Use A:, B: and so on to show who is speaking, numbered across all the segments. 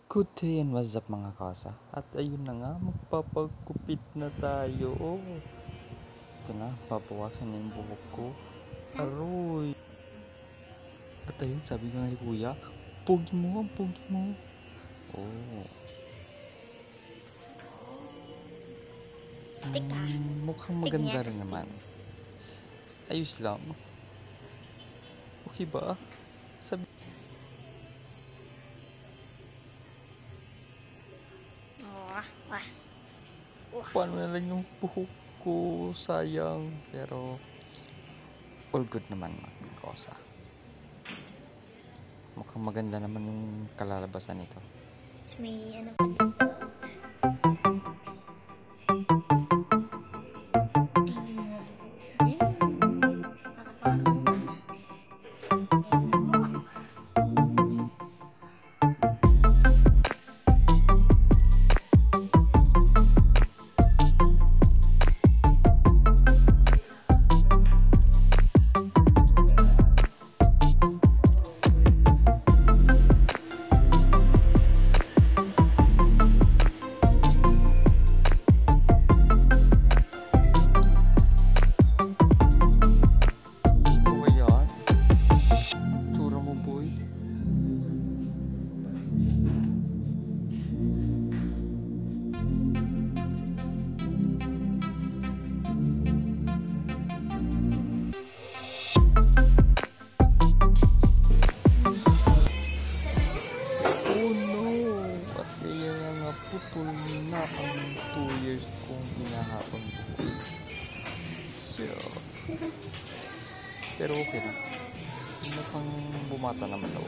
A: Good day and what's up mga kasa. At ayun na nga, magpapagkupit na tayo. Ito na, papawasan na yung buhok ko. Aroy. At ayun, sabi nga ni kuya, pogi mo, ang pogi mo. Oh.
B: Stick
A: Mukhang
B: Stick
A: maganda
B: niya,
A: rin
B: stick.
A: naman. Ayos lang. Okay ba? Sabi, paano na lang yung buhok ko? Sayang. Pero, all good naman mga kasa. Mukhang maganda naman yung kalalabasan nito.
B: May ano.
A: Putol na ang 2 years kong hinahapon buhok. Shock. Pero okay lang. Mukhang bumata naman daw.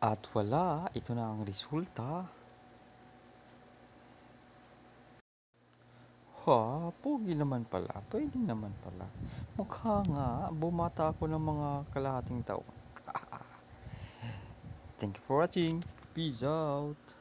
A: At wala, ito na ang resulta. Ha, pogi naman pala. Pwede naman pala. Mukha nga, bumata ako ng mga kalahating taon. Thank you for watching. Peace out.